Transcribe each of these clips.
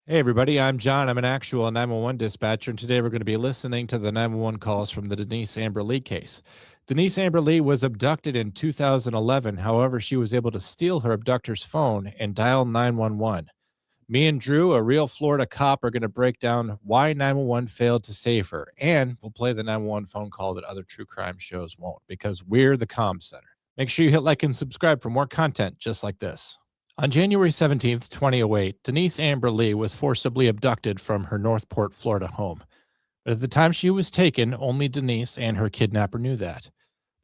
Hey everybody, I'm John. I'm an actual 911 dispatcher, and today we're going to be listening to the 911 calls from the Denise Amber Lee case. Denise Amber Lee was abducted in 2011. However, she was able to steal her abductor's phone and dial 911. Me and Drew, a real Florida cop, are going to break down why 911 failed to save her, and we'll play the 911 phone call that other true crime shows won't, because we're the Comm Center. Make sure you hit like and subscribe for more content just like this. On January 17th, 2008, Denise Amber Lee was forcibly abducted from her Northport, Florida home. But at the time she was taken, only Denise and her kidnapper knew that.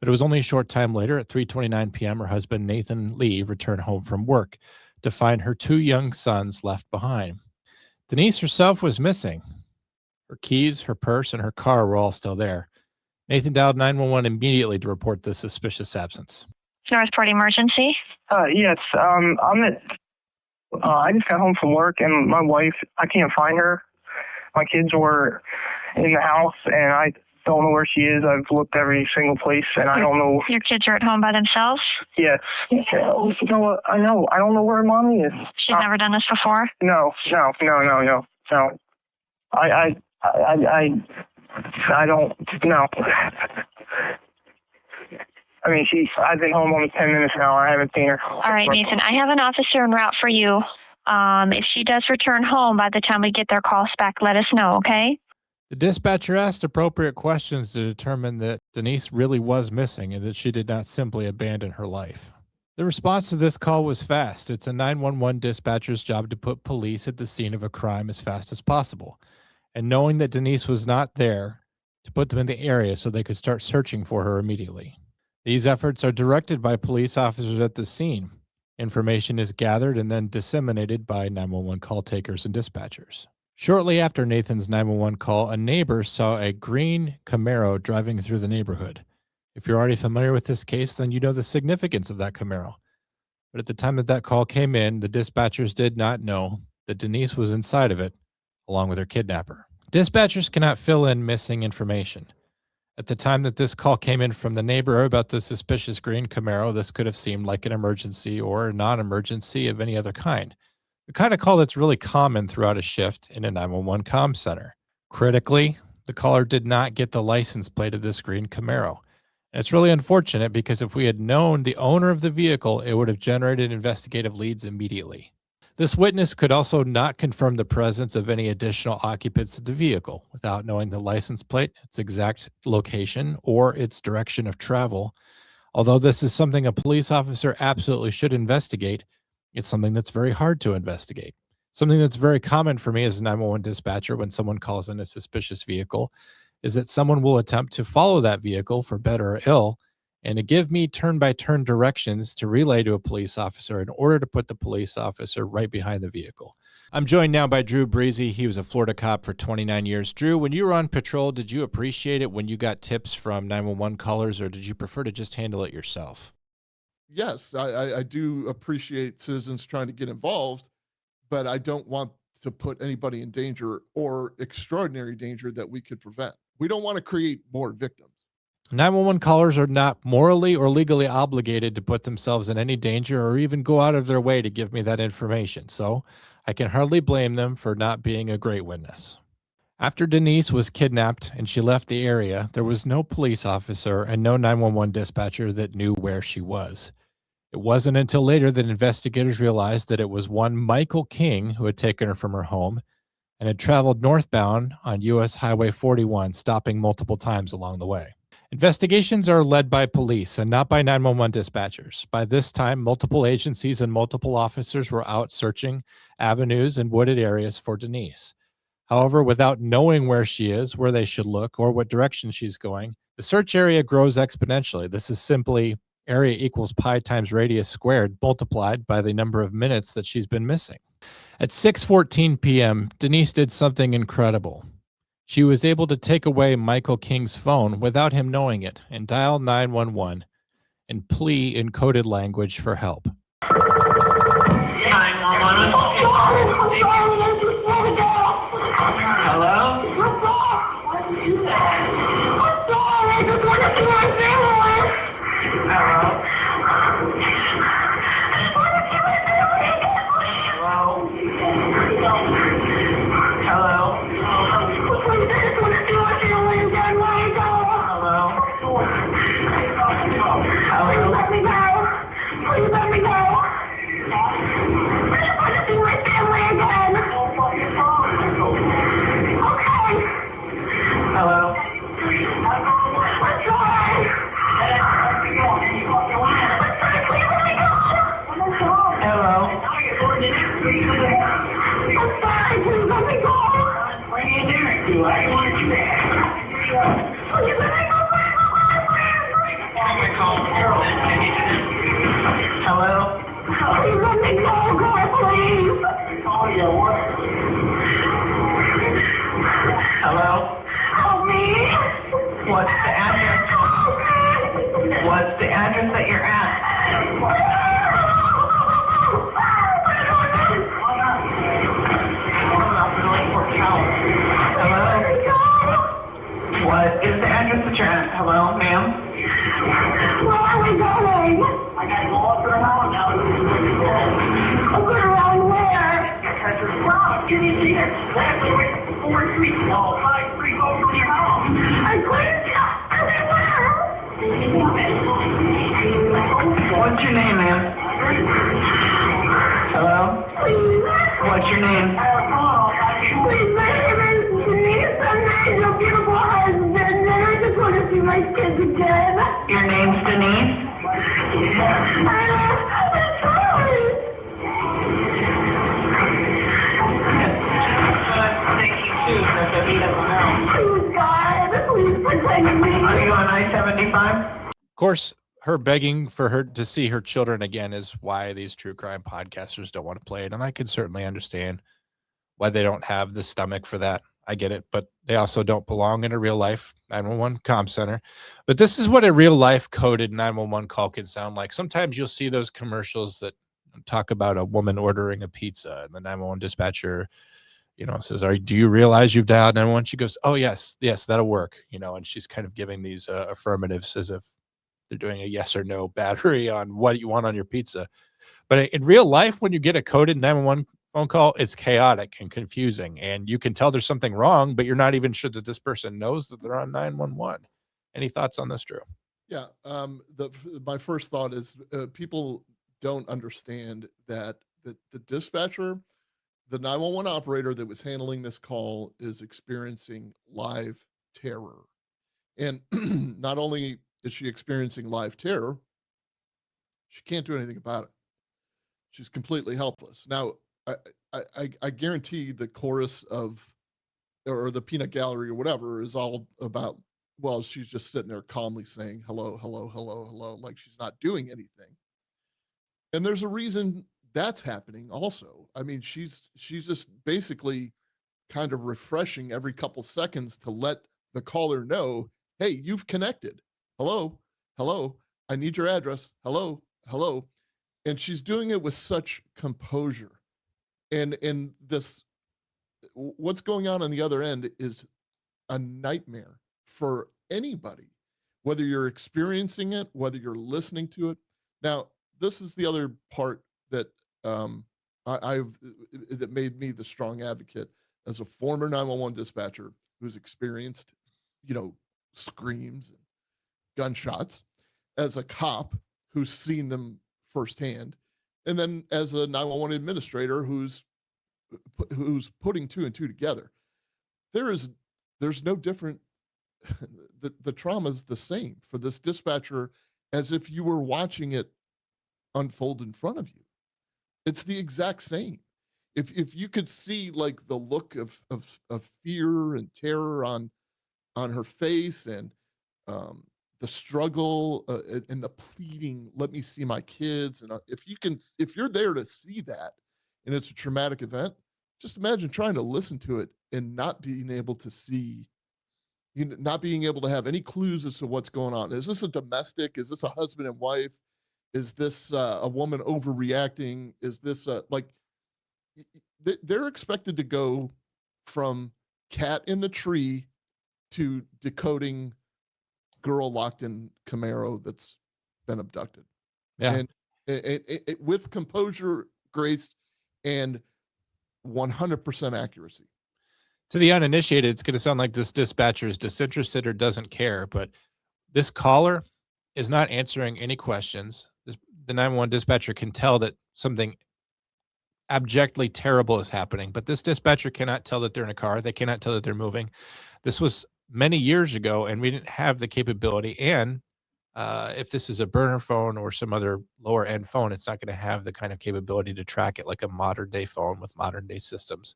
But it was only a short time later, at 3:29 p.m., her husband Nathan Lee returned home from work to find her two young sons left behind. Denise herself was missing. Her keys, her purse, and her car were all still there. Nathan dialed 911 immediately to report the suspicious absence. Northport emergency? Yes. I just got home from work, and my wife, I can't find her. My kids were in the house, and I don't know where she is. I've looked every single place, and I don't know. Your kids are at home by themselves? Yes. No, I know. I don't know where mommy is. She's never done this before? No. I don't know. I mean, I've been home almost 10 minutes now. I haven't seen her. All right, Nathan, I have an officer en route for you. If she does return home by the time we get their calls back, let us know, okay? The dispatcher asked appropriate questions to determine that Denise really was missing and that she did not simply abandon her life. The response to this call was fast. It's a 911 dispatcher's job to put police at the scene of a crime as fast as possible. And knowing that Denise was not there, to put them in the area so they could start searching for her immediately. These efforts are directed by police officers at the scene. Information is gathered and then disseminated by 911 call takers and dispatchers. Shortly after Nathan's 911 call, a neighbor saw a green Camaro driving through the neighborhood. If you're already familiar with this case, then you know the significance of that Camaro. But at the time that call came in, the dispatchers did not know that Denise was inside of it, along with her kidnapper. Dispatchers cannot fill in missing information. At the time that this call came in from the neighbor about the suspicious green Camaro, this could have seemed like an emergency or a non-emergency of any other kind. The kind of call that's really common throughout a shift in a 911 comm center. Critically, the caller did not get the license plate of this green Camaro. And it's really unfortunate because if we had known the owner of the vehicle, it would have generated investigative leads immediately. This witness could also not confirm the presence of any additional occupants of the vehicle without knowing the license plate, its exact location, or its direction of travel. Although this is something a police officer absolutely should investigate, it's something that's very hard to investigate. Something that's very common for me as a 911 dispatcher when someone calls in a suspicious vehicle is that someone will attempt to follow that vehicle for better or ill, and to give me turn-by-turn directions to relay to a police officer in order to put the police officer right behind the vehicle. I'm joined now by Drew Breezy. He was a Florida cop for 29 years. Drew, when you were on patrol, did you appreciate it when you got tips from 911 callers, or did you prefer to just handle it yourself? Yes, I do appreciate citizens trying to get involved, but I don't want to put anybody in danger or extraordinary danger that we could prevent. We don't want to create more victims. 911 callers are not morally or legally obligated to put themselves in any danger or even go out of their way to give me that information, so I can hardly blame them for not being a great witness. After Denise was kidnapped and she left the area, there was no police officer and no 911 dispatcher that knew where she was. It wasn't until later that investigators realized that it was one Michael King who had taken her from her home and had traveled northbound on U.S. Highway 41, stopping multiple times along the way. Investigations are led by police and not by 911 dispatchers. By this time, multiple agencies and multiple officers were out searching avenues and wooded areas for Denise. However, without knowing where she is, where they should look, or what direction she's going, the search area grows exponentially. This is simply area equals pi times radius squared multiplied by the number of minutes that she's been missing. At 6:14 p.m., Denise did something incredible. She was able to take away Michael King's phone without him knowing it and dial 911 and plea in coded language for help. 911. Hello? Hello? can you see that? That's the way 4 streets, all 5 streets over from your house. I cleared you everywhere. What's your name, ma'am? Hello? Please. What's your name? Please, my name is Denise. I'm your beautiful husband, and I just want to see my kids again. Your name's Denise? I'm sorry. Thank you, too, because he doesn't know. Please, God, please protect me. Are you on I-75? Of course, her begging for her to see her children again is why these true crime podcasters don't want to play it. And I can certainly understand why they don't have the stomach for that. I get it, but they also don't belong in a real life 911 comm center. But this is what a real life coded 911 call can sound like. Sometimes you'll see those commercials that talk about a woman ordering a pizza, and the 911 dispatcher, says, do you realize you've dialed 911? She goes, oh, yes, that'll work. And she's kind of giving these affirmatives as if they're doing a yes or no battery on what you want on your pizza. But in real life, when you get a coded 911 phone call, it's chaotic and confusing, and you can tell there's something wrong, but you're not even sure that this person knows that they're on 911. Any thoughts on this, Drew? Yeah. My first thought is people don't understand that the dispatcher, the 911 operator that was handling this call, is experiencing live terror. And not only is she experiencing live terror, she can't do anything about it. She's completely helpless. Now, I guarantee the chorus or the peanut gallery or whatever is all about, well, she's just sitting there calmly saying, hello, hello, hello, hello, like she's not doing anything. And there's a reason that's happening also. I mean, she's just basically kind of refreshing every couple seconds to let the caller know, hey, you've connected. Hello, hello, I need your address. Hello, hello. And she's doing it with such composure. And this, what's going on the other end is a nightmare for anybody, whether you're experiencing it, whether you're listening to it. Now, this is the other part that that made me the strong advocate as a former 911 dispatcher who's experienced, screams and gunshots, as a cop who's seen them firsthand, and then as a 911 administrator who's putting 2 and 2 together. There's no different. The trauma is the same for this dispatcher as if you were watching it unfold in front of you. It's the exact same. If you could see like the look of fear and terror on her face, and the struggle and the pleading, let me see my kids. And if you're there to see that and it's a traumatic event, just imagine trying to listen to it and not being able to see, not being able to have any clues as to what's going on. Is this a domestic? Is this a husband and wife? Is this a woman overreacting? Is this they're expected to go from cat in the tree to decoding girl locked in Camaro that's been abducted. Yeah. And it with composure, grace, and 100% accuracy. To the uninitiated, it's going to sound like this dispatcher is disinterested or doesn't care, but this caller is not answering any questions. The 911 dispatcher can tell that something abjectly terrible is happening, but this dispatcher cannot tell that they're in a car. They cannot tell that they're moving. This was many years ago, and we didn't have the capability. And if this is a burner phone or some other lower end phone, it's not going to have the kind of capability to track it like a modern day phone with modern day systems.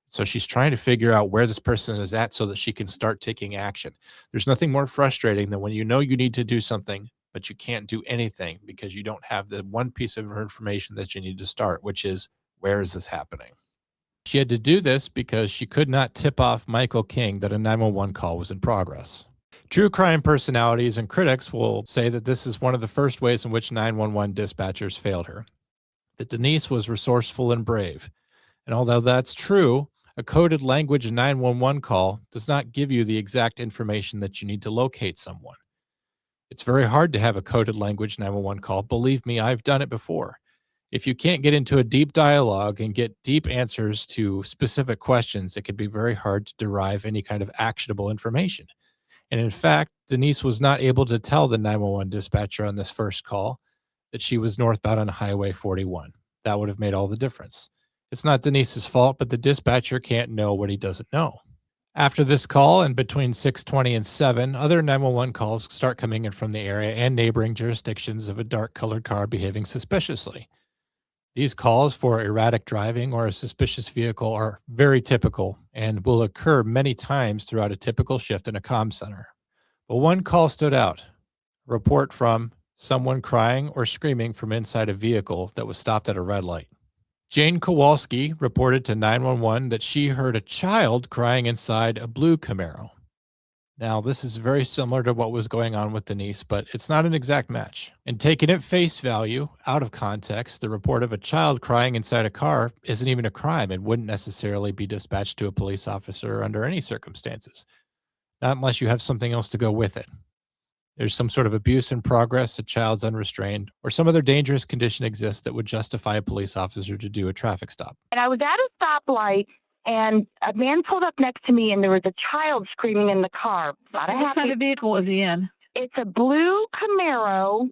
So she's trying to figure out where this person is at so that she can start taking action. There's nothing more frustrating than when you know you need to do something, but you can't do anything because you don't have the one piece of information that you need to start, which is, where is this happening? She had to do this because she could not tip off Michael King that a 911 call was in progress. True crime personalities and critics will say that this is one of the first ways in which 911 dispatchers failed her, that Denise was resourceful and brave. And although that's true, a coded language 911 call does not give you the exact information that you need to locate someone. It's very hard to have a coded language 911 call. Believe me, I've done it before. If you can't get into a deep dialogue and get deep answers to specific questions, it can be very hard to derive any kind of actionable information. And in fact, Denise was not able to tell the 911 dispatcher on this first call that she was northbound on Highway 41. That would have made all the difference. It's not Denise's fault, but the dispatcher can't know what he doesn't know. After this call and between 6:20 and 7, other 911 calls start coming in from the area and neighboring jurisdictions of a dark-colored car behaving suspiciously. These calls for erratic driving or a suspicious vehicle are very typical and will occur many times throughout a typical shift in a comm center. But one call stood out, a report from someone crying or screaming from inside a vehicle that was stopped at a red light. Jane Kowalski reported to 911 that she heard a child crying inside a blue Camaro. Now, this is very similar to what was going on with Denise, but it's not an exact match. And taken at face value, out of context, the report of a child crying inside a car isn't even a crime and wouldn't necessarily be dispatched to a police officer under any circumstances, not unless you have something else to go with it. There's some sort of abuse in progress, a child's unrestrained, or some other dangerous condition exists that would justify a police officer to do a traffic stop. And I was at a stoplight, and a man pulled up next to me, and there was a child screaming in the car. What kind of vehicle was he in? It's a blue Camaro,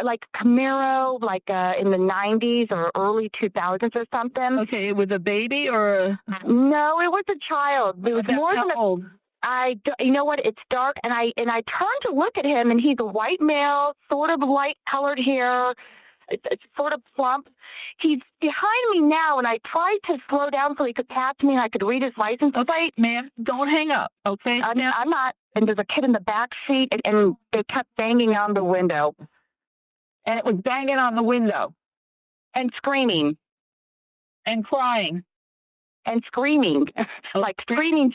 like Camaro, like in the 90s or early 2000s or something. Okay, it was a baby or? No, it was a child. It was more than How old? you know what? It's dark, and I turned to look at him, and he's a white male, sort of light-colored hair. It's sort of plump. He's behind me now, and I tried to slow down so he could pass me and I could read his license plate. Ma'am, don't hang up, okay? I'm not. And there's a kid in the back seat, and they kept banging on the window. And it was banging on the window And screaming. and crying. And screaming. Like screaming.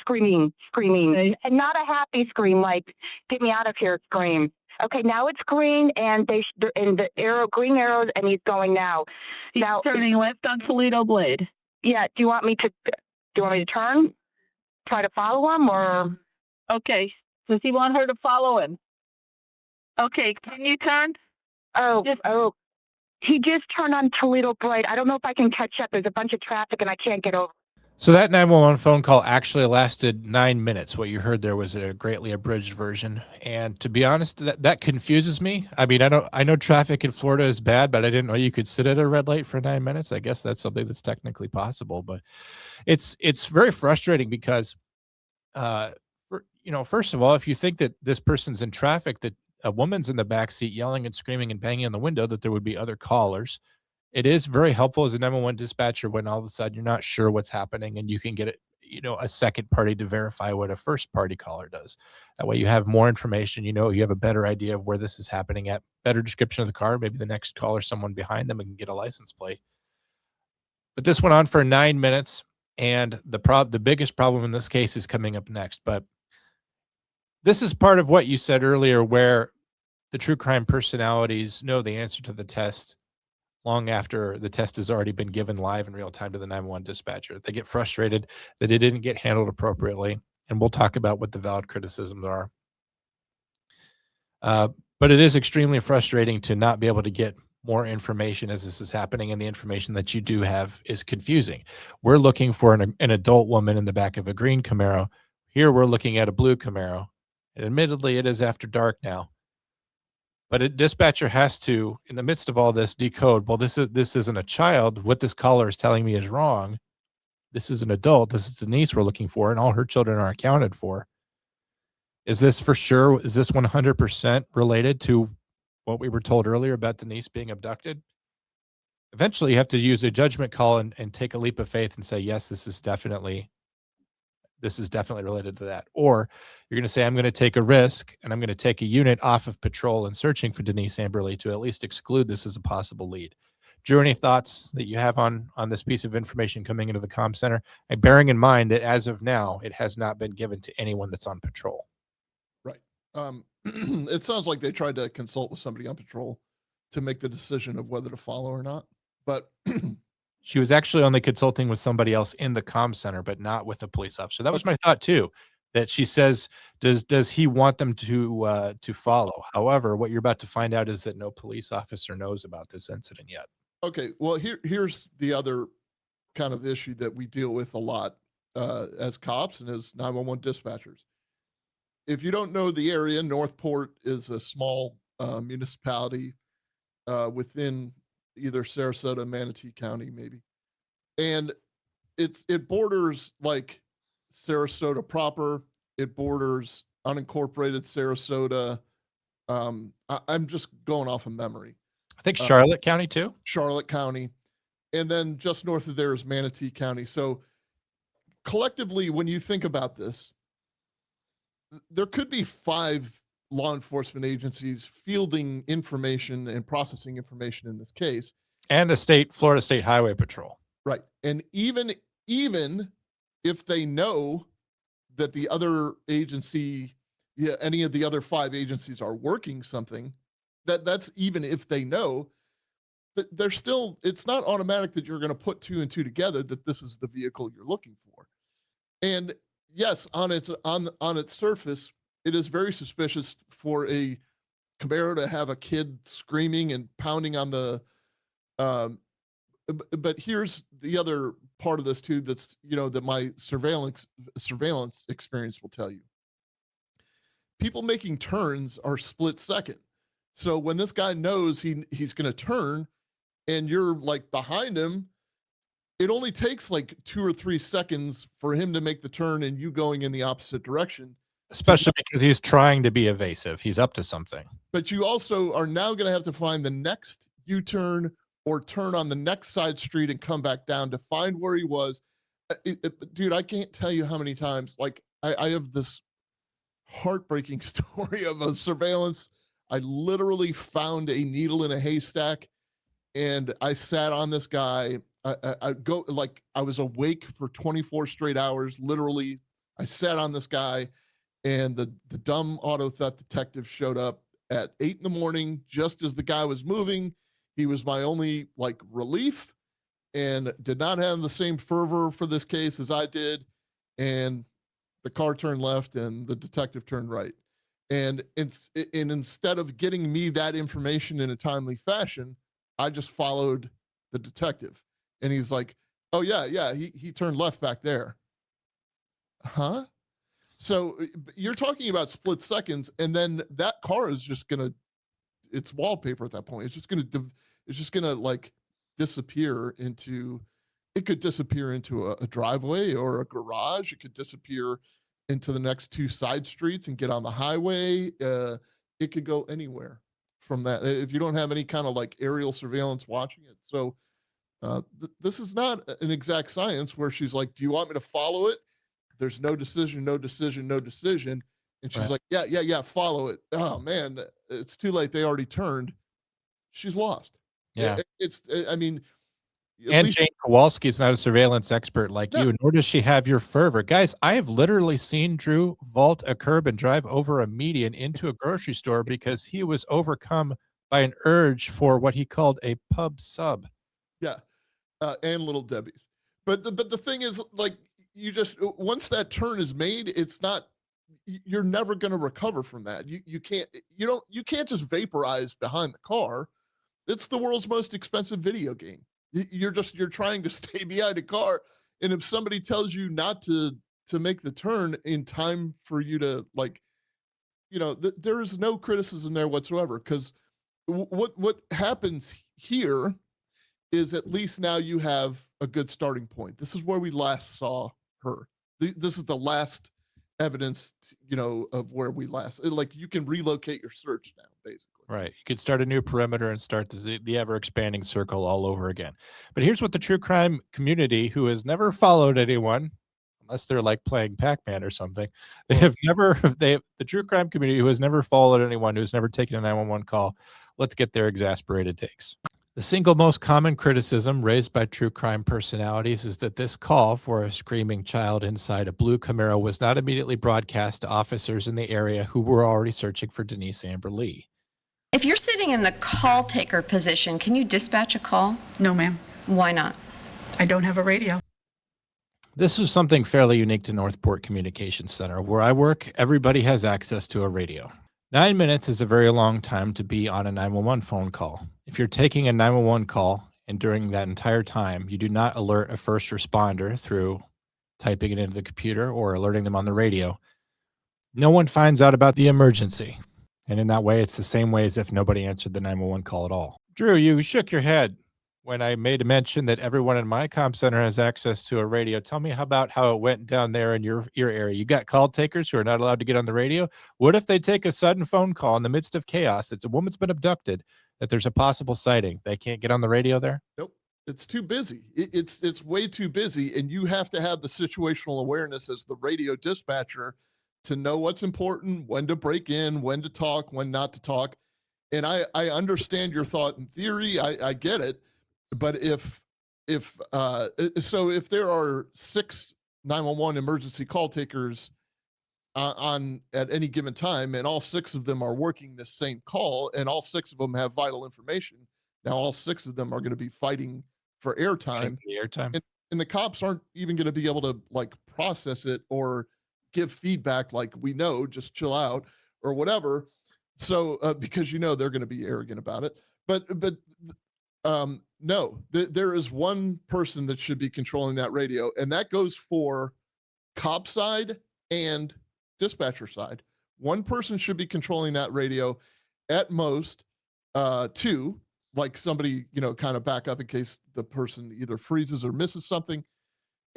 Okay. And not a happy scream, like, get me out of here scream. Okay, now it's green, and the green arrows, and he's going now. He's turning left on Toledo Blade. Yeah. Do you want me to turn? Try to follow him, or? Okay. Does he want her to follow him? Okay, can you turn? He just turned on Toledo Blade. I don't know if I can catch up. There's a bunch of traffic, and I can't get over. So that 911 phone call actually lasted 9 minutes. What you heard there was a greatly abridged version. And to be honest, that confuses me. I mean, I know traffic in Florida is bad, but I didn't know you could sit at a red light for 9 minutes. I guess that's something that's technically possible, but it's very frustrating because, first of all, if you think that this person's in traffic, that a woman's in the back seat yelling and screaming and banging on the window, that there would be other callers. It is very helpful as a 911 dispatcher when all of a sudden you're not sure what's happening and you can get a second party to verify what a first party caller does. That way you have more information, you have a better idea of where this is happening at, better description of the car. Maybe the next caller, someone behind them, and can get a license plate. But this went on for 9 minutes, and the biggest problem in this case is coming up next. But this is part of what you said earlier, where the true crime personalities know the answer to the test long after the test has already been given live in real time to the 911 dispatcher. They get frustrated that it didn't get handled appropriately, and we'll talk about what the valid criticisms are. But it is extremely frustrating to not be able to get more information as this is happening, and the information that you do have is confusing. We're looking for an adult woman in the back of a green Camaro. Here we're looking at a blue Camaro. And admittedly, it is after dark now. But a dispatcher has to, in the midst of all this, decode, well, this isn't a child. What this caller is telling me is wrong. This is an adult. This is Denise we're looking for, and all her children are accounted for. Is this for sure? Is this 100% related to what we were told earlier about Denise being abducted? Eventually, you have to use a judgment call and take a leap of faith and say, yes, this is definitely related to that. Or you're going to say, I'm going to take a risk, and I'm going to take a unit off of patrol and searching for Denise Amber Lee to at least exclude this as a possible lead. Drew, any thoughts that you have on this piece of information coming into the Comm Center? And bearing in mind that as of now, it has not been given to anyone that's on patrol. Right. It sounds like they tried to consult with somebody on patrol to make the decision of whether to follow or not. But she was actually only consulting with somebody else in the Comm Center, but not with a police officer. That was my thought too, that she says, does he want them to follow? However, what you're about to find out is that no police officer knows about this incident yet. Okay, well, here's the other kind of issue that we deal with a lot as cops and as 911 dispatchers. If you don't know the area, Northport is a small municipality within either Sarasota, Manatee County, maybe, and it borders like Sarasota proper. It borders unincorporated Sarasota. I'm just going off of memory. I think Charlotte County too. Charlotte County, and then just north of there is Manatee County. So collectively, when you think about this, there could be 5 law enforcement agencies fielding information and processing information in this case, and Florida State Highway Patrol. right? And even if they know that the other agency, any of the other 5 agencies are working something, that's even if they know that they're still, it's not automatic that you're going to put 2 and 2 together that this is the vehicle you're looking for. And yes, on its surface, it is very suspicious for a Camaro to have a kid screaming and pounding on the but here's the other part of this too, that's, that my surveillance experience will tell you. People making turns are split second. So when this guy knows he's going to turn and you're like behind him, it only takes like 2 or 3 seconds for him to make the turn and you going in the opposite direction. Especially because he's trying to be evasive. He's up to something. But you also are now going to have to find the next U-turn or turn on the next side street and come back down to find where he was. Dude, I can't tell you how many times, like I have this heartbreaking story of a surveillance. I literally found a needle in a haystack and I sat on this guy. I was awake for 24 straight hours. Literally, I sat on this guy and the dumb auto theft detective showed up at 8 a.m, just as the guy was moving. He was my only like relief and did not have the same fervor for this case as I did. And the car turned left and the detective turned right. And instead of getting me that information in a timely fashion, I just followed the detective. And he's like, oh yeah, he turned left back there. Huh? So you're talking about split seconds, and then that car is just gonna, it's wallpaper at that point. It's just gonna like disappear into, it could disappear into a driveway or a garage. It could disappear into the next 2 side streets and get on the highway. It could go anywhere from that if you don't have any kind of like aerial surveillance watching it. So this is not an exact science where she's like, do you want me to follow it? There's no decision. And she's Right. like, yeah, follow it. Oh man, it's too late. They already turned. She's lost. Yeah. I mean, at And least- Jane Kowalski is not a surveillance expert like Yeah. you, nor does she have your fervor. Guys, I have literally seen Drew vault a curb and drive over a median into a grocery store because he was overcome by an urge for what he called a pub sub. yeah, and Little Debbie's. But the thing is, like, you just, once that turn is made, it's not, you're never going to recover from that. You can't just vaporize behind the car. It's the world's most expensive video game. You're trying to stay behind a car, and if somebody tells you not to make the turn in time for you to, like, there is no criticism there whatsoever, because what happens here is at least now you have a good starting point. This is where we last saw her. This is the last evidence, of where we last, like, you can relocate your search now, basically. Right. You could start a new perimeter and start the ever expanding circle all over again. But here's what the true crime community, who has never followed anyone, unless they're like playing Pac-Man or something, the true crime community who has never followed anyone, who's never taken a 911 call, let's get their exasperated takes. The single most common criticism raised by true crime personalities is that this call for a screaming child inside a blue Camaro was not immediately broadcast to officers in the area who were already searching for Denise Amber Lee. If you're sitting in the call taker position, can you dispatch a call? No, ma'am. Why not? I don't have a radio. This is something fairly unique to Northport Communications Center. Where I work, everybody has access to a radio. 9 minutes is a very long time to be on a 911 phone call. If you're taking a 911 call and during that entire time, you do not alert a first responder through typing it into the computer or alerting them on the radio, no one finds out about the emergency. And in that way, it's the same way as if nobody answered the 911 call at all. Drew, you shook your head when I made a mention that everyone in my comm center has access to a radio. Tell me about how it went down there in your area. You got call takers who are not allowed to get on the radio. What if they take a sudden phone call in the midst of chaos? It's a woman's been abducted, that there's a possible sighting. They can't get on the radio there? Nope. It's too busy. It's way too busy. And you have to have the situational awareness as the radio dispatcher to know what's important, when to break in, when to talk, when not to talk. And I understand your thought in theory. I get it. But if there are 6 911 emergency call takers on at any given time, and all 6 of them are working this same call, and all 6 of them have vital information, now all 6 of them are going to be fighting for airtime. And the cops aren't even going to be able to like process it or give feedback like, we know, just chill out or whatever. So because they're going to be arrogant about it. But no, there is one person that should be controlling that radio, and that goes for cop side and dispatcher side. One person should be controlling that radio, at most 2, like somebody, kind of back up in case the person either freezes or misses something.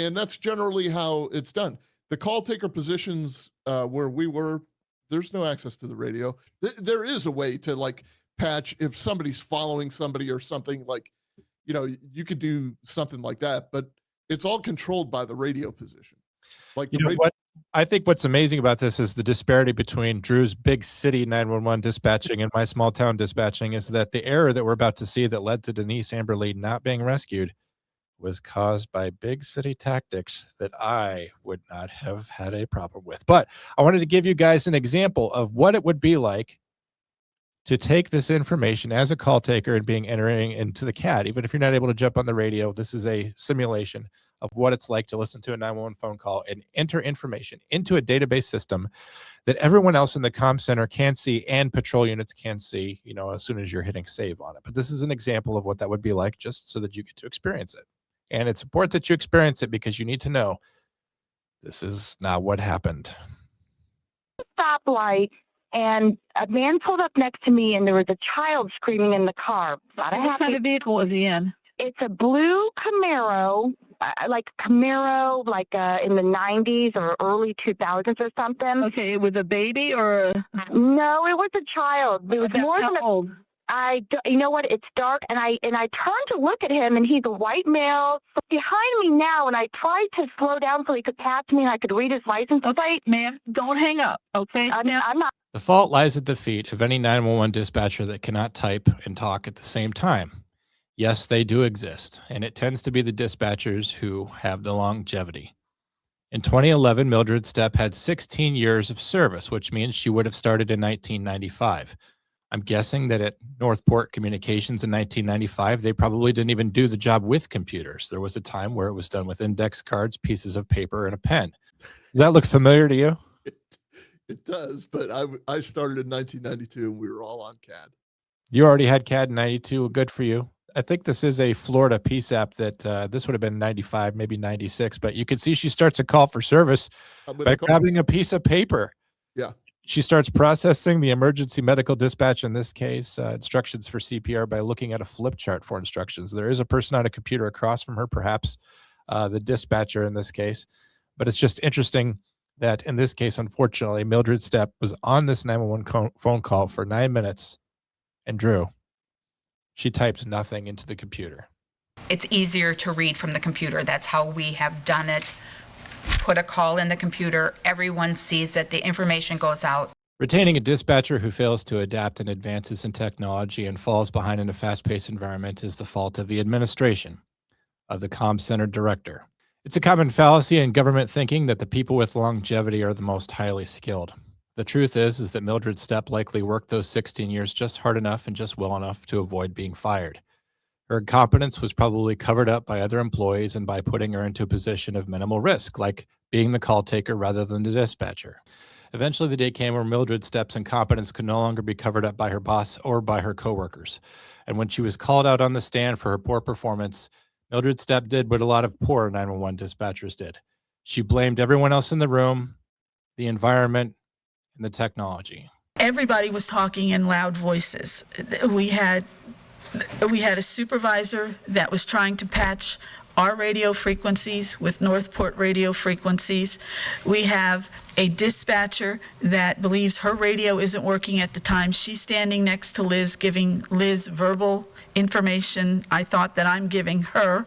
And that's generally how it's done. The call taker positions where we were, there's no access to the radio. There is a way to like patch if somebody's following somebody or something, like, you could do something like that, but it's all controlled by the radio position. Like, what I think what's amazing about this is the disparity between Drew's big city 911 dispatching and my small town dispatching is that the error that we're about to see that led to Denise Amber Lee not being rescued was caused by big city tactics that I would not have had a problem with. But I wanted to give you guys an example of what it would be like to take this information as a call taker and entering into the CAD. Even if you're not able to jump on the radio, this is a simulation of what it's like to listen to a 911 phone call and enter information into a database system that everyone else in the comm center can see and patrol units can see, as soon as you're hitting save on it. But this is an example of what that would be like, just so that you get to experience it. And it's important that you experience it because you need to know this is not what happened. Stoplight, and a man pulled up next to me, and there was a child screaming in the car. What kind of vehicle was he in? It's a blue Camaro, like in the 90s or early 2000s or something. Okay, it was a baby or? No, it was a child. It was more than old. You know what? It's dark, and I turned to look at him, and he's a white male behind me now, and I tried to slow down so he could pass me and I could read his license plate. Ma'am, don't hang up, okay? I'm not. The fault lies at the feet of any 911 dispatcher that cannot type and talk at the same time. Yes, they do exist, and it tends to be the dispatchers who have the longevity. In 2011, Mildred Stepp had 16 years of service, which means she would have started in 1995. I'm guessing that at Northport Communications in 1995, they probably didn't even do the job with computers. There was a time where it was done with index cards, pieces of paper, and a pen. Does that look familiar to you? It does, but I started in 1992, and we were all on CAD. You already had CAD in 92. Good for you. I think this is a Florida PSAP that this would have been 95, maybe 96, but you can see she starts a call for service by grabbing a piece of paper. Yeah. She starts processing the emergency medical dispatch, in this case, instructions for CPR, by looking at a flip chart for instructions. There is a person on a computer across from her, perhaps the dispatcher in this case, but it's just interesting that in this case, unfortunately, Mildred Stepp was on this 911 phone call for 9 minutes, and Drew, she typed nothing into the computer. It's easier to read from the computer. That's how we have done it. Put a call in the computer, everyone sees it, the information goes out. Retaining a dispatcher who fails to adapt in advances in technology and falls behind in a fast-paced environment is the fault of the administration, of the Comm Center director. It's a common fallacy in government thinking that the people with longevity are the most highly skilled. The truth is that Mildred Stepp likely worked those 16 years just hard enough and just well enough to avoid being fired. Her incompetence was probably covered up by other employees and by putting her into a position of minimal risk, like being the call taker rather than the dispatcher. Eventually, the day came where Mildred Stepp's incompetence could no longer be covered up by her boss or by her coworkers. And when she was called out on the stand for her poor performance, Mildred Stepp did what a lot of poor 911 dispatchers did. She blamed everyone else in the room, the environment, and the technology. Everybody was talking in loud voices. We had a supervisor that was trying to patch our radio frequencies with Northport radio frequencies. We have a dispatcher that believes her radio isn't working at the time. She's standing next to Liz, giving Liz verbal information I thought that I'm giving her.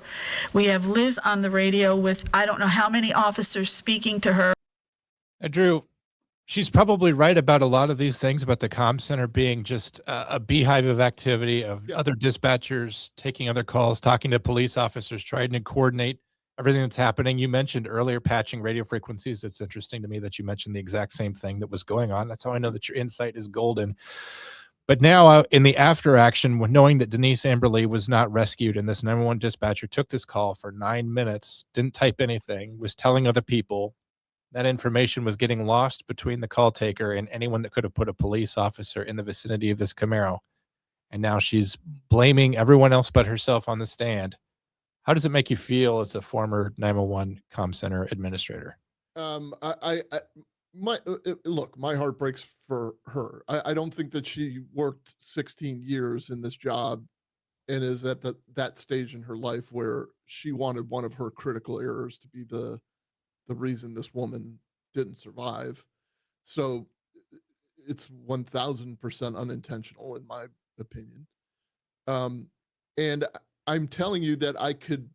We have Liz on the radio with I don't know how many officers speaking to her. Drew, she's probably right about a lot of these things about the Comm Center being just a beehive of activity of other dispatchers taking other calls, talking to police officers, trying to coordinate everything that's happening. You mentioned earlier patching radio frequencies. It's interesting to me that you mentioned the exact same thing that was going on. That's how I know that your insight is golden. But now in the after action, when knowing that Denise Amber Lee was not rescued and this 911 dispatcher took this call for 9 minutes, didn't type anything, was telling other people, that information was getting lost between the call taker and anyone that could have put a police officer in the vicinity of this Camaro. And now she's blaming everyone else but herself on the stand. How does it make you feel as a former 911 Comm Center administrator? Look, my heart breaks for her. I don't think that she worked 16 years in this job and is at that stage in her life where she wanted one of her critical errors to be the reason this woman didn't survive. So it's 1000% unintentional in my opinion. And I'm telling you that I could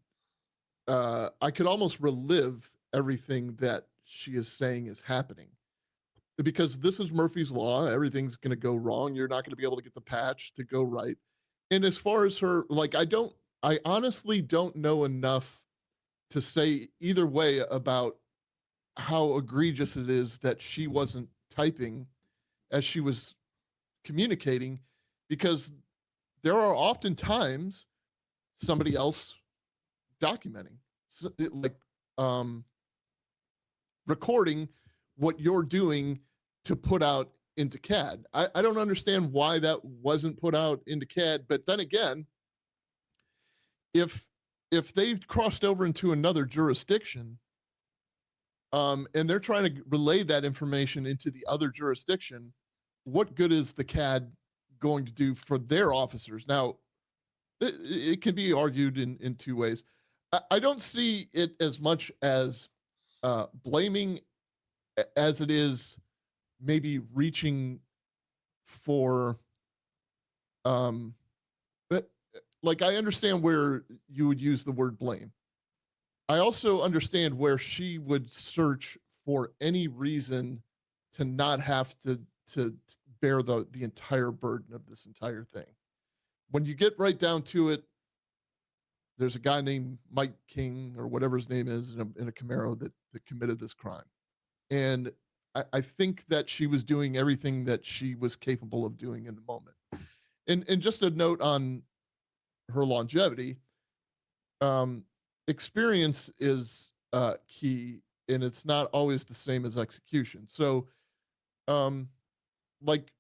almost relive everything that she is saying is happening, because this is Murphy's Law. Everything's going to go wrong. You're not going to be able to get the patch to go right. And as far as her, like, I honestly don't know enough to say either way about how egregious it is that she wasn't typing as she was communicating, because there are often times somebody else documenting, recording what you're doing to put out into CAD. I don't understand why that wasn't put out into CAD, but then again, if they've crossed over into another jurisdiction, and they're trying to relay that information into the other jurisdiction, what good is the CAD going to do for their officers? Now, it can be argued in two ways. I don't see it as much as blaming as it is maybe reaching for, but like, I understand where you would use the word blame. I also understand where she would search for any reason to not have to bear the entire burden of this entire thing. When you get right down to it, there's a guy named Mike King or whatever his name is in a Camaro that committed this crime. And I think that she was doing everything that she was capable of doing in the moment. And just a note on her longevity, experience is key, and it's not always the same as execution. So, like,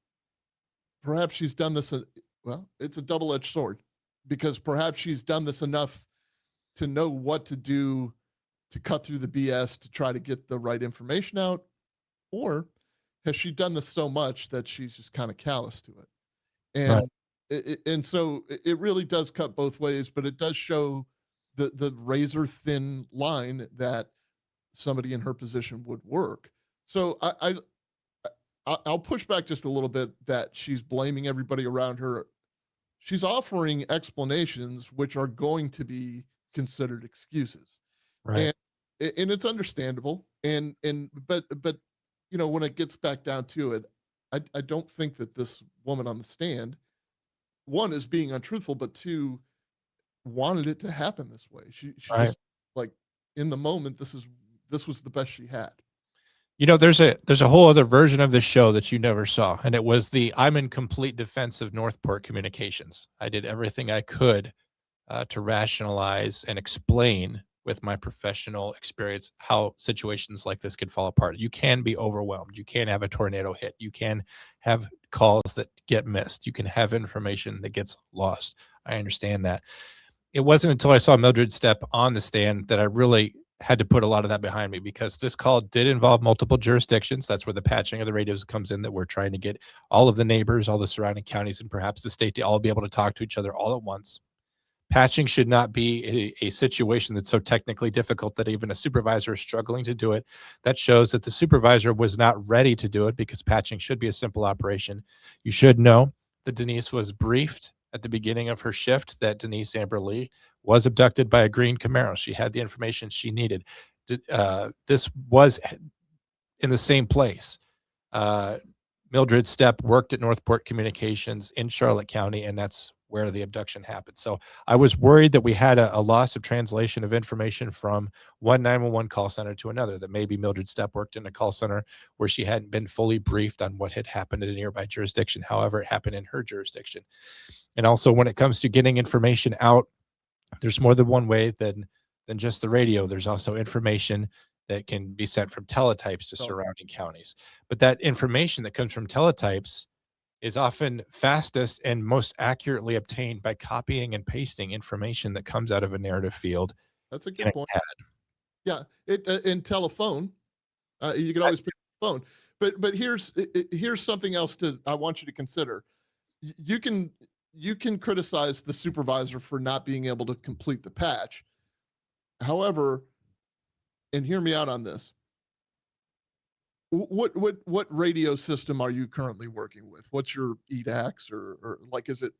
perhaps she's done this, well, it's a double-edged sword, because perhaps she's done this enough to know what to do to cut through the BS to try to get the right information out, or has she done this so much that she's just kind of callous to it? And and so it really does cut both ways, but it does show the razor thin line that somebody in her position would work. So I'll push back just a little bit that she's blaming everybody around her. She's offering explanations which are going to be considered excuses. Right. And it's understandable. But you know, when it gets back down to it, I don't think that this woman on the stand, one, is being untruthful, but two, wanted it to happen this way. She Right. just, like, in the moment, this was the best she had. You know, there's a whole other version of this show that you never saw, and it was the I'm in complete defense of Northport Communications. I did everything I could to rationalize and explain with my professional experience how situations like this could fall apart. You can be overwhelmed. You can have a tornado hit. You can have calls that get missed. You can have information that gets lost. I understand that. It wasn't until I saw Mildred Stepp on the stand that I really had to put a lot of that behind me, because this call did involve multiple jurisdictions. That's where the patching of the radios comes in, that we're trying to get all of the neighbors, all the surrounding counties, and perhaps the state to all be able to talk to each other all at once. Patching should not be a situation that's so technically difficult that even a supervisor is struggling to do it. That shows that the supervisor was not ready to do it, because patching should be a simple operation. You should know that Denise was briefed at the beginning of her shift that Denise Amber Lee was abducted by a green Camaro. She had the information she needed. This was in the same place. Mildred Stepp worked at Northport Communications in Charlotte County, and that's where the abduction happened. So I was worried that we had a loss of translation of information from one 911 call center to another, that maybe Mildred Stepp worked in a call center where she hadn't been fully briefed on what had happened in a nearby jurisdiction. However, it happened in her jurisdiction. And also, when it comes to getting information out, there's more than one way than just the radio. There's also information that can be sent from teletypes to surrounding counties. But that information that comes from teletypes is often fastest and most accurately obtained by copying and pasting information that comes out of a narrative field. That's a good point. Yeah, in telephone, you can always pick the phone. But here's something else I want you to consider. You can criticize the supervisor for not being able to complete the patch. However, and hear me out on this. What radio system are you currently working with? What's your EDAX or like, is it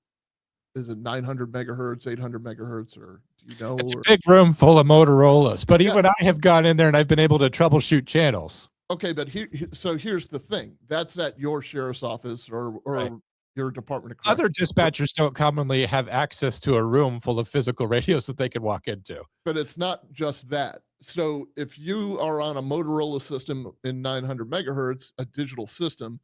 900 megahertz, 800 megahertz, or do you know? It's a big room full of Motorola's, but even I have gone in there and I've been able to troubleshoot channels. Okay, but here's the thing. That's at your sheriff's office or Right. your department of Other dispatchers don't commonly have access to a room full of physical radios that they could walk into. But it's not just that. So if you are on a Motorola system in 900 megahertz, a digital system,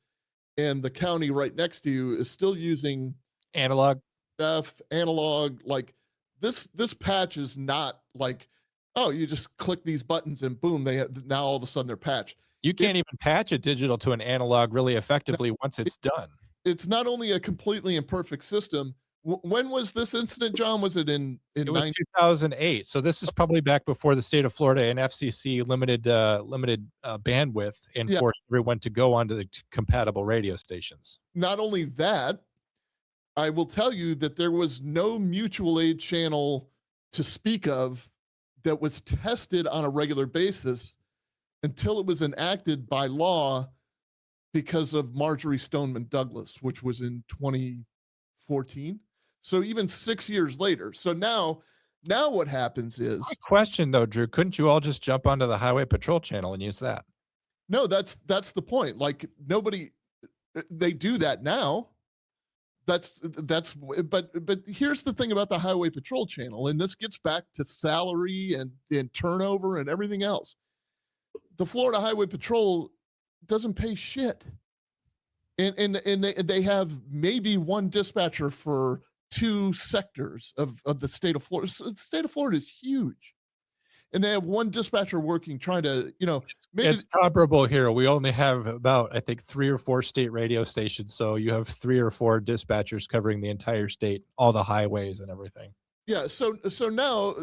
and the county right next to you is still using analog, like this patch is not like, oh, you just click these buttons and boom, now all of a sudden they're patched. You can't even patch a digital to an analog really effectively once it's done. It's not only a completely imperfect system. When was this incident, John? Was it in it was 2008? So this is probably back before the state of Florida and FCC limited bandwidth and forced everyone to go onto the compatible radio stations. Not only that, I will tell you that there was no mutual aid channel to speak of that was tested on a regular basis until it was enacted by law because of Marjorie Stoneman Douglas, which was in 2014. So even 6 years later. So now what happens is... My question though, Drew, couldn't you all just jump onto the Highway Patrol channel and use that? No, that's the point. Like they do that now. But here's the thing about the Highway Patrol channel, and this gets back to salary and turnover and everything else. The Florida Highway Patrol doesn't pay shit. And they have maybe one dispatcher for 2 sectors of the state of Florida. So the state of Florida is huge. And they have one dispatcher working, trying to, it's comparable here. We only have about, I think, 3 or 4 state radio stations. So you have 3 or 4 dispatchers covering the entire state, all the highways and everything. Yeah. So now,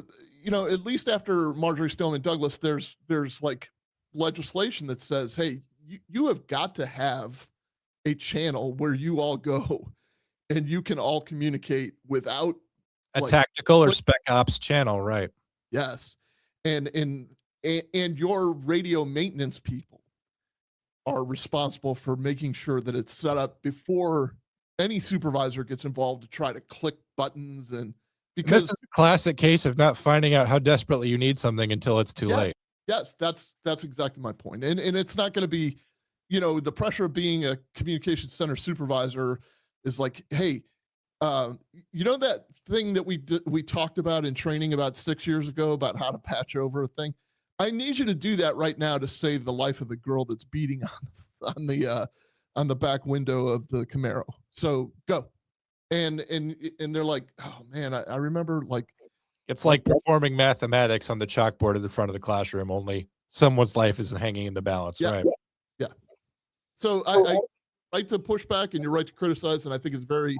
at least after Marjorie Stoneman Douglas, there's like legislation that says, hey, you have got to have a channel where you all go and you can all communicate without a tactical or spec ops channel. Right. Yes. And your radio maintenance people are responsible for making sure that it's set up before any supervisor gets involved to try to click buttons. And because this is a classic case of not finding out how desperately you need something until it's too late. Yes, that's exactly my point. And it's not going to be, the pressure of being a communications center supervisor is like, hey, that thing that we talked about in training about 6 years ago about how to patch over a thing? I need you to do that right now to save the life of the girl that's beating on the back window of the Camaro. So go. And they're like, oh man, I remember like It's like performing mathematics on the chalkboard at the front of the classroom, only someone's life isn't hanging in the balance, Yeah. right? Yeah. So I right to push back and you're right to criticize, and I think it's very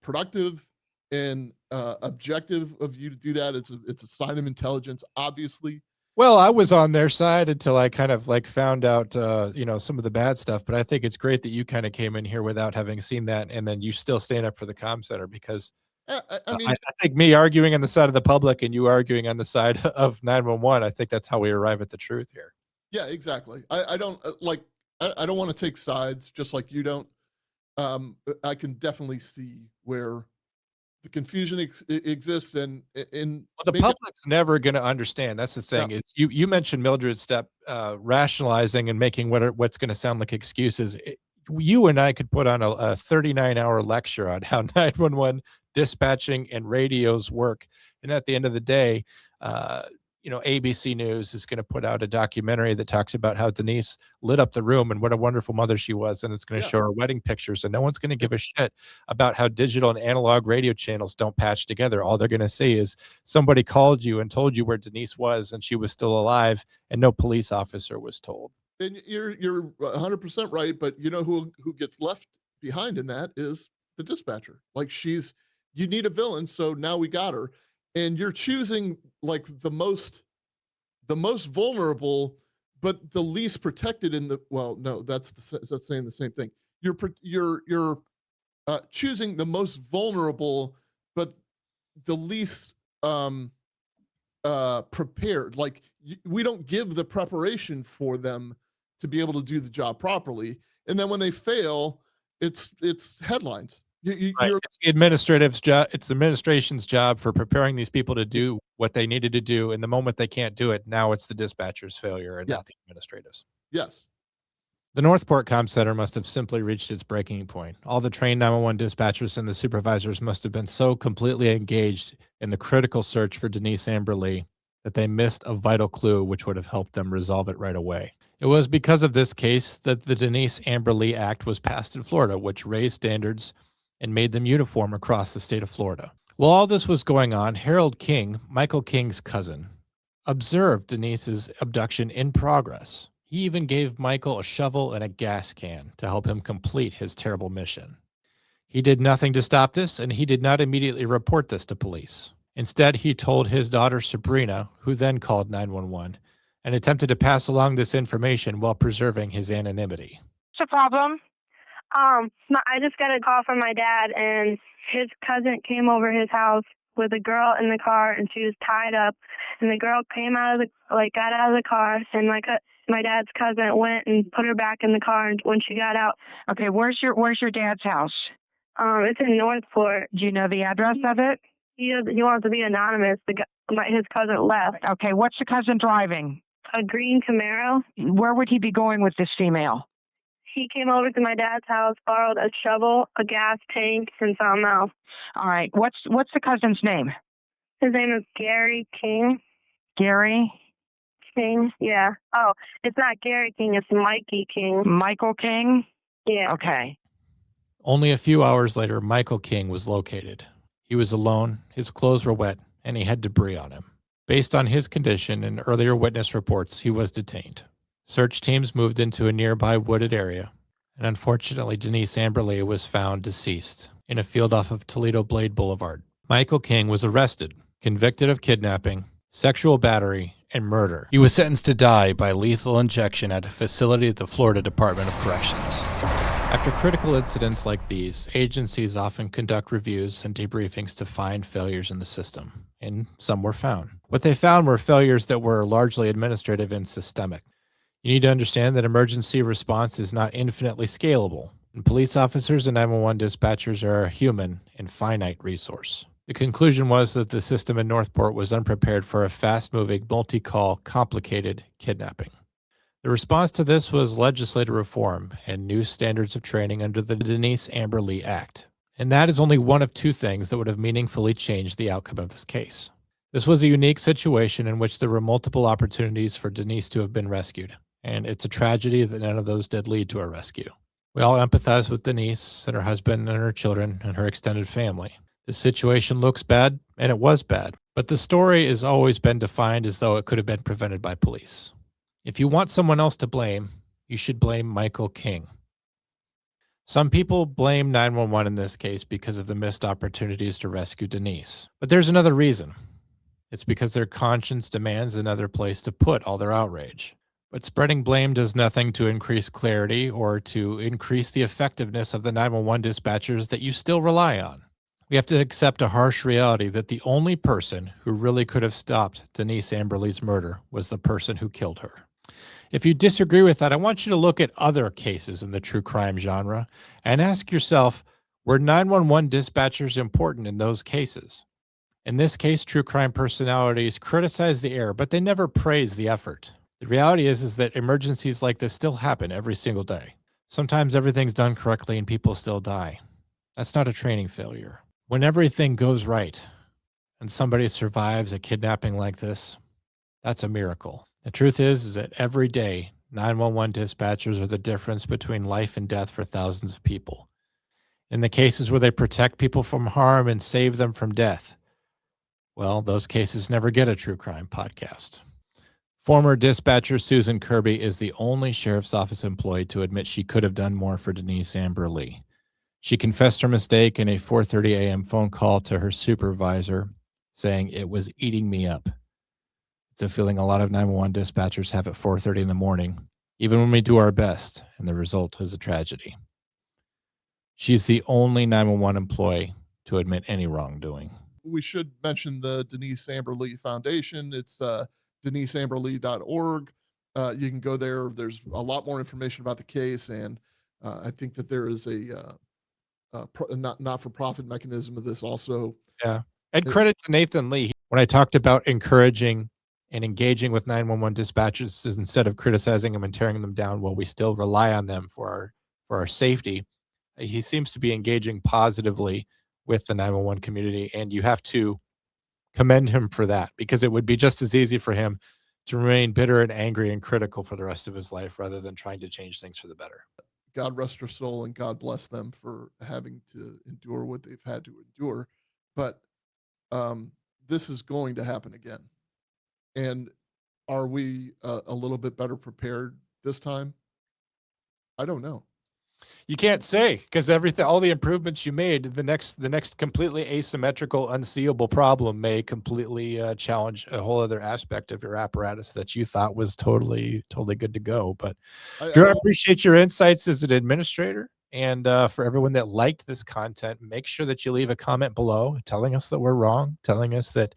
productive and objective of you to do that. It's a sign of intelligence, obviously. Well, I was on their side until I kind of like found out, some of the bad stuff. But I think it's great that you kind of came in here without having seen that, and then you still stand up for the Comm Center because I mean, I think me arguing on the side of the public and you arguing on the side of 911, I think that's how we arrive at the truth here. yeah, exactly. I don't I don't want to take sides, just like you don't. I can definitely see where the confusion exists, and Well, the public's never going to understand. That's the thing. No. Is you mentioned Mildred Stepp rationalizing and making what's going to sound like excuses. You and I could put on a 39-hour lecture on how 911 dispatching and radios work, and at the end of the day, ABC News is going to put out a documentary that talks about how Denise lit up the room and what a wonderful mother she was, and it's going to show her wedding pictures, and no one's going to give a shit about how digital and analog radio channels don't patch together. All they're going to say is somebody called you and told you where Denise was and she was still alive, and no police officer was told. And you're 100% right, but you know who gets left behind in that is the dispatcher. Like, you need a villain, so now we got her, and you're choosing like the most vulnerable, but the least protected in the. Well, no, that's saying the same thing. You're choosing the most vulnerable, but the least prepared. Like, we don't give the preparation for them to be able to do the job properly, and then when they fail, it's headlines. Right. It's the administration's job for preparing these people to do what they needed to do, and the moment they can't do it, now it's the dispatcher's failure and not the administrators. Yes. The Northport Comm Center must have simply reached its breaking point. All the trained 911 dispatchers and the supervisors must have been so completely engaged in the critical search for Denise Amber Lee that they missed a vital clue which would have helped them resolve it right away. It was because of this case that the Denise Amber Lee Act was passed in Florida, which raised standards and made them uniform across the state of Florida. While all this was going on, Harold King, Michael King's cousin, observed Denise's abduction in progress. He even gave Michael a shovel and a gas can to help him complete his terrible mission. He did nothing to stop this, and he did not immediately report this to police. Instead, he told his daughter Sabrina, who then called 911, and attempted to pass along this information while preserving his anonymity. What's the problem? I just got a call from my dad, and his cousin came over his house with a girl in the car, and she was tied up. And the girl came got out of the car, and my dad's cousin went and put her back in the car. And when she got out, okay, where's your dad's house? It's in Northport. Do you know the address of it? He wants to be anonymous. His cousin left. Okay, what's the cousin driving? A green Camaro. Where would he be going with this female? He came over to my dad's house, borrowed a shovel, a gas tank, and something else. All right. What's the cousin's name? His name is Gary King. Gary King? Yeah. Oh, it's not Gary King. It's Mikey King. Michael King? Yeah. Okay. Only a few hours later, Michael King was located. He was alone, his clothes were wet, and he had debris on him. Based on his condition and earlier witness reports, he was detained. Search teams moved into a nearby wooded area, and unfortunately, Denise Amber Lee was found deceased in a field off of Toledo Blade Boulevard. Michael King was arrested, convicted of kidnapping, sexual battery, and murder. He was sentenced to die by lethal injection at a facility at the Florida Department of Corrections. After critical incidents like these, agencies often conduct reviews and debriefings to find failures in the system, and some were found. What they found were failures that were largely administrative and systemic. You need to understand that emergency response is not infinitely scalable, and police officers and 911 dispatchers are a human and finite resource. The conclusion was that the system in Northport was unprepared for a fast-moving, multi-call, complicated kidnapping. The response to this was legislative reform and new standards of training under the Denise Amber Lee Act. And that is only one of two things that would have meaningfully changed the outcome of this case. This was a unique situation in which there were multiple opportunities for Denise to have been rescued. And it's a tragedy that none of those did lead to a rescue. We all empathize with Denise and her husband and her children and her extended family. The situation looks bad, and it was bad, but the story has always been defined as though it could have been prevented by police. If you want someone else to blame, you should blame Michael King. Some people blame 911 in this case because of the missed opportunities to rescue Denise. But there's another reason. It's because their conscience demands another place to put all their outrage. But spreading blame does nothing to increase clarity or to increase the effectiveness of the 911 dispatchers that you still rely on. We have to accept a harsh reality that the only person who really could have stopped Denise Amber Lee's murder was the person who killed her. If you disagree with that, I want you to look at other cases in the true crime genre and ask yourself, were 911 dispatchers important in those cases? In this case, true crime personalities criticize the error, but they never praise the effort. The reality is that emergencies like this still happen every single day. Sometimes everything's done correctly and people still die. That's not a training failure. When everything goes right and somebody survives a kidnapping like this, that's a miracle. The truth is that every day, 911 dispatchers are the difference between life and death for thousands of people. In the cases where they protect people from harm and save them from death, well, those cases never get a true crime podcast. Former dispatcher Susan Kirby is the only sheriff's office employee to admit she could have done more for Denise Amber Lee. She confessed her mistake in a 4:30 a.m. phone call to her supervisor, saying, "It was eating me up." It's a feeling a lot of 911 dispatchers have at 4:30 in the morning, even when we do our best, and the result is a tragedy. She's the only 911 employee to admit any wrongdoing. We should mention the Denise Amber Lee Foundation. It's deniseamberlee.org. You can go there. There's a lot more information about the case, and I think that there is a not-for-profit mechanism of this also. Yeah. And credit to Nathan Lee. When I talked about encouraging and engaging with 911 dispatchers instead of criticizing them and tearing them down, while we still rely on them for our safety, he seems to be engaging positively with the 911 community, and you have to commend him for that, because it would be just as easy for him to remain bitter and angry and critical for the rest of his life rather than trying to change things for the better. God rest her soul, and God bless them for having to endure what they've had to endure. But this is going to happen again. And are we a little bit better prepared this time? I don't know. You can't say, because all the improvements you made, the next completely asymmetrical, unseeable problem may completely challenge a whole other aspect of your apparatus that you thought was totally good to go. But Drew, I appreciate your insights as an administrator. And for everyone that liked this content, make sure that you leave a comment below telling us that we're wrong, telling us that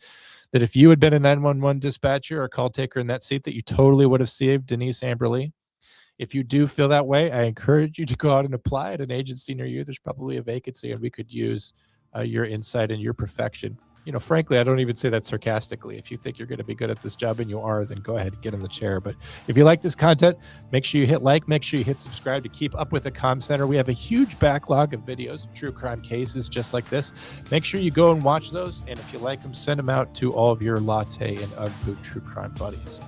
if you had been a 911 dispatcher or call taker in that seat, that you totally would have saved Denise Amber Lee. If you do feel that way, I encourage you to go out and apply at an agency near you. There's probably a vacancy, and we could use your insight and your perfection. You know, frankly, I don't even say that sarcastically. If you think you're going to be good at this job and you are, then go ahead and get in the chair. But if you like this content, make sure you hit like, make sure you hit subscribe to keep up with the Comm Center. We have a huge backlog of videos of true crime cases just like this. Make sure you go and watch those. And if you like them, send them out to all of your latte and Ugg boot true crime buddies.